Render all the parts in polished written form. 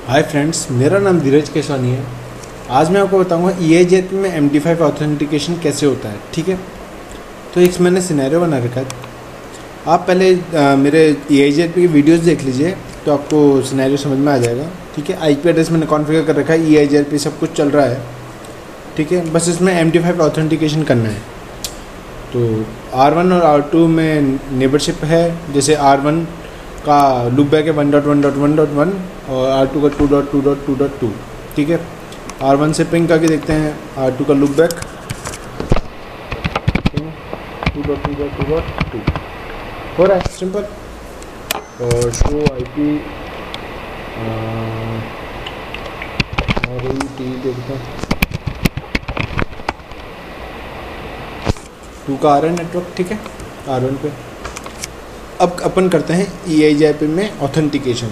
Hi friends, मेरा नाम धीरज केशवानी है। आज मैं आपको बताऊंगा EIGRP में MD5 ऑथेंटिकेशन कैसे होता है। ठीक है, तो एक मैंने सिनेरियो बना रखा है। आप पहले मेरे EIGRP की वीडियोस देख लीजिए तो आपको सिनेरियो समझ में आ जाएगा। ठीक है, IP एड्रेस मैंने कॉन्फ़िगर कर रखा है, EIGRP सब कुछ चल रहा है। ठीक है, बस इसमें MD5 ऑथेंटिकेशन करना है। तो R1 और R2 में नेबरशिप है। जैसे R1 का लूप बैक है 1.1.1.1 और R2 का 2.2.2.2। ठीक है, R1 से पिंग करके देखते हैं R2 का लूप बैक 2.2.2.2 हो रहा है, सिंपल। और शो IP ROT देखते हैं 2 का आ रहा है नेटवर्क। ठीक है, R1 पे अब अपन करते हैं EIGRP में ऑथेंटिकेशन।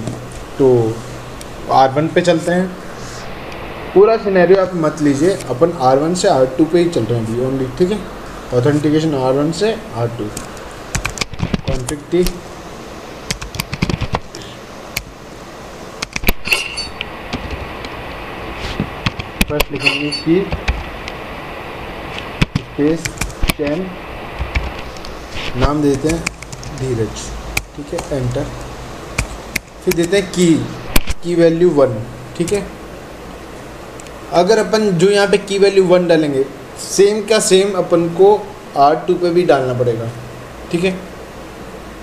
तो R1 पे चलते हैं। पूरा सिनेरियो आप मत लीजिए, अपन R1 से R2 पे ही चल रहे हैं अभी ओनली। ठीक है, ऑथेंटिकेशन R1 से R2। कॉन्फ़िग T फर्स्ट लिखेंगे की स्पेस चैन, नाम देते हैं धीरज। ठीक है, एंटर। फिर देते हैं की वैल्यू 1। ठीक है, अगर अपन जो यहाँ पे की वैल्यू 1 डालेंगे, सेम का सेम अपन को R2 पे भी डालना पड़ेगा। ठीक है,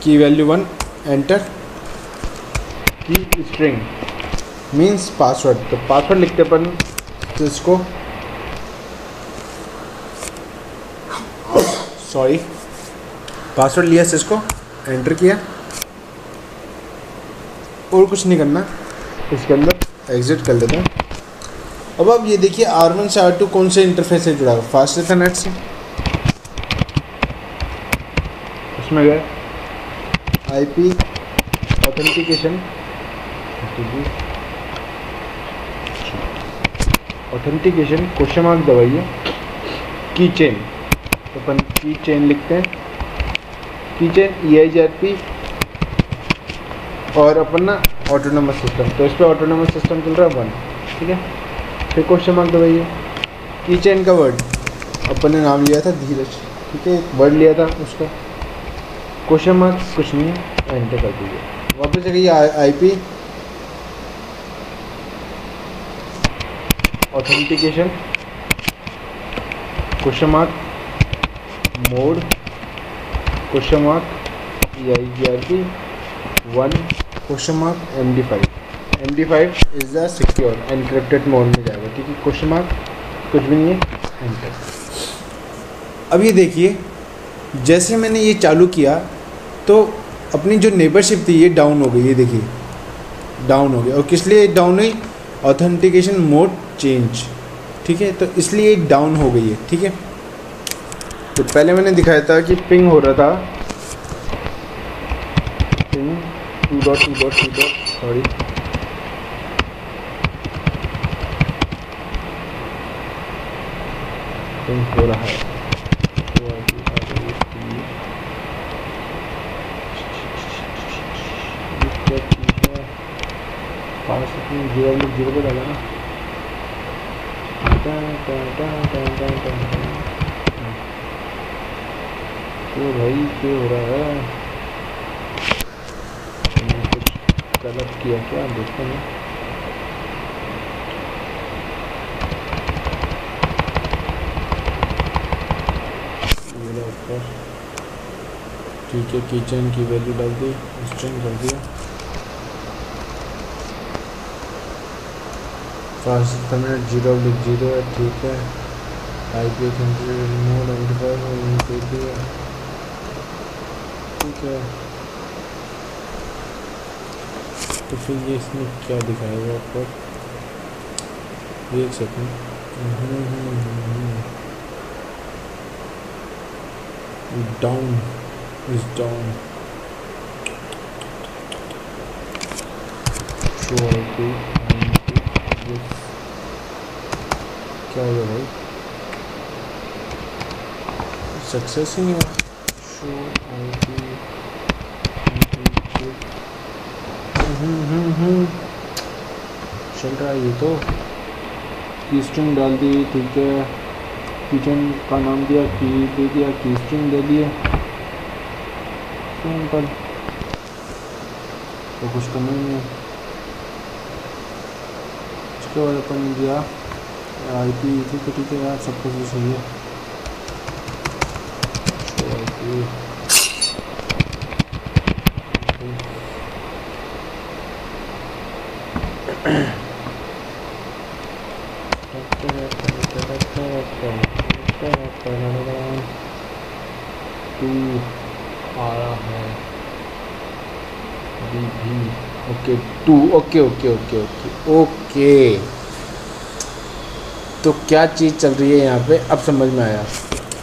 की वैल्यू 1, एंटर। की स्ट्रिंग मीन्स पासवर्ड, तो पासवर्ड लिखते अपन तो इसको पासवर्ड लिया, इसको एंटर किया और कुछ नहीं करना, इसके अंदर एग्जिट कर देते हैं। अब आप ये देखिए R1 से R2 कौन से इंटरफेस से जुड़ा है। फास्ट इथरनेट से, उसमें गए IP ऑथेंटिकेशन क्वेश्चन मार्क दबाइए, की चेन, तो अपन की चेन लिखते हैं। की चेन EIGRP और अपन ना ऑटोनोमस सिस्टम, तो इस पर ऑटोनोमस सिस्टम चल रहा है 1। ठीक है, फिर क्वेश्चन मार्क दबाइए। की चेन का वर्ड अपन ने नाम लिया था धीरज। ठीक है, एक वर्ड लिया था उसका, क्वेश्चन मार्क कुछ नहीं है, एंटर कर दीजिए। वापस चलिए IP authentication question mark mode question mark EIGRP 1 question mark MD5 is the secure encrypted mode में जाएगा। ठीक है, क्वेश्चन मार्क कुछ भी नहीं है, एंटर। अब ये देखिए, जैसे मैंने ये चालू किया तो अपनी जो नेबरशिप थी ये डाउन हो गई। ये देखिए डाउन हो गई, और किस लिए डाउन हुई? Authentication mode change. ठीक है, तो इसलिए डाउन हो गई है। ठीक है, तो पहले मैंने दिखाया था कि पिंग हो रहा था, पिंग 2.2.2. सॉरी, पिंग हो रहा है। जीरो पे डाला ना, तो भाई क्या हो रहा है? मैंने कुछ गलत किया क्या? देखते हैं। ठीक है, किचन की वैल्यू डाल दी, स्ट्रिंग कर दिया। फास्ट इथरनेट 0/0 है। ठीक है, IP मोड MD5 दे दिया। ठीक है, तो फिर ये इसमें क्या दिखाएगा आपको? एक second, down is down, show IP क्या होगा भाई? सक्सेस ही नहीं हुआ। शो IP चल रहा है ये तो। की स्ट्रिंग डाल दी, ठीक है। किचन का नाम दिया, की दे दिया, की स्ट्रिंग दे दिए, सिंपल। तो कुछ करना नहीं है। उसके बाद अपन दिया IP, ठीक है यार, सब कुछ सही है। टू आ रहा है भी, ओके 2, ओके। तो क्या चीज़ चल रही है यहाँ पे, अब समझ में आया।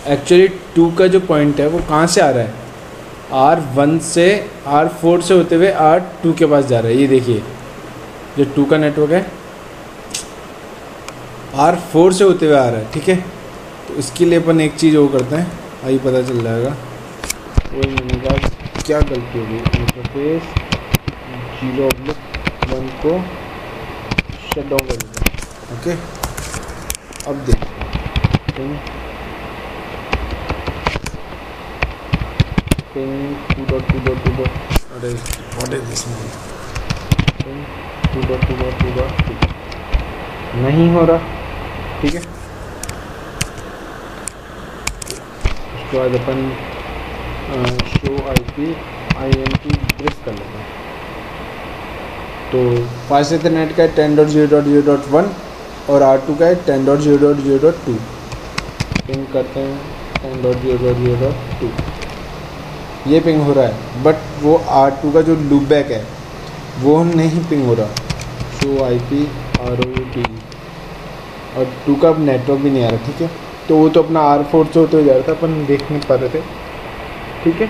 एक्चुअली 2 का जो पॉइंट है वो कहाँ से आ रहा है, R1 से R4 से होते हुए R2 के पास जा रहा है। ये देखिए जो 2 का नेटवर्क है R4 से होते हुए आ रहा है, ठीक है। तो इसके लिए अपन एक चीज़ वो करते हैं, आइए पता चल जाएगा। वो मैंने कहा क्या गलती होगी, इंटरफेस 0/1 को शट डाउन कर देते हैं, ओके। अब देखिए पिंग 2.2.2. अरे व्हाट इज दिस मैन, 2.2.2.2 नहीं हो रहा, ठीक है। उसके बाद अपन शो IP INT ड्रिफ्ट कर लेते हैं। तो फास्ट इथरनेट का 10.0.0.1 और R2 का 10.0.0.2। पिंग करते हैं 10.0.0.2, ये पिंग हो रहा है, बट वो R2 का जो लूप बैक है वो नहीं पिंग हो रहा। शो IP ROUT और 2 का अब नेटवर्क भी नहीं आ रहा, ठीक है। तो वो तो अपना R4 से होते हुए जा रहा था, अपन देख नहीं पा रहे थे, ठीक है।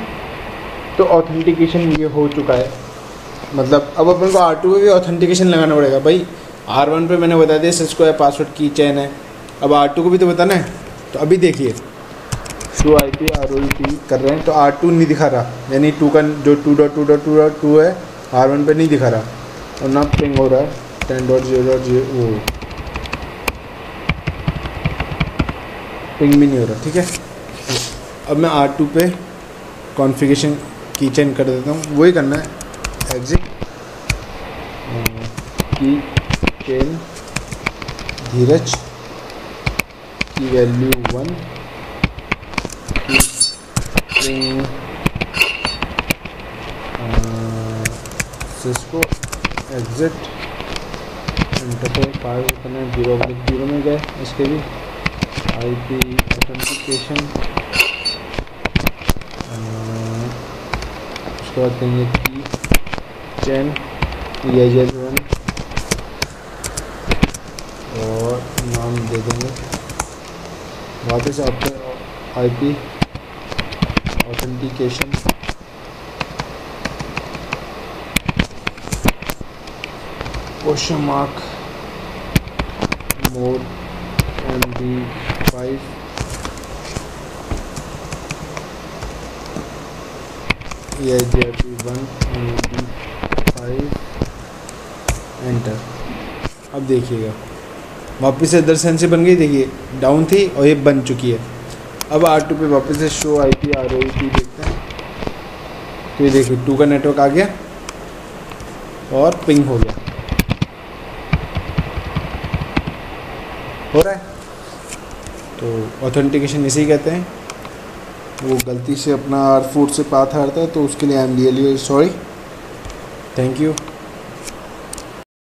तो ऑथेंटिकेशन ये हो चुका है, मतलब अब अपन को R2 पे भी ऑथेंटिकेशन लगाना पड़ेगा भाई। R1 पे मैंने बता दिया सिस्को है, पासवर्ड की चैन है, अब R2 को भी तो बताना है। तो अभी देखिए शो IP ROUT कर रहे हैं तो R2 नहीं दिखा रहा, यानी 2 का जो 2.2.2.2 है R1 पे नहीं दिखा रहा, और ना पिंग हो रहा है 10.0.0, वो पिंग भी नहीं हो रहा, ठीक है। अब मैं R2 पे कॉन्फ़िगरेशन की चेन कर देता हूँ, वही करना है, एग्जिट की चेन धीरज की वैल्यू 1 की स्ट्रिंग सिस्को एग्जिट इंटरफेस पास करना 0/0 में गए, इसके भी IP ऑथेंटिकेशन। उसके बाद कहेंगे की चेन EIZ1 और नाम दे देंगे, वापस आपके IP authentication question mark mode MD5 EIZ1 MD5 enter. अब देखिएगा वापस से दर्शन से बन गई, देखिए डाउन थी और ये बन चुकी है। अब R2 पे वापस से शो IP ROUT देखते हैं, तो ये देखिए 2 का नेटवर्क आ गया और पिंग हो गया, हो रहा है। तो ऑथेंटिकेशन इसे ही कहते हैं। वो गलती से अपना R4 से पाथ हारता है तो उसके लिए I'm really sorry, thank you.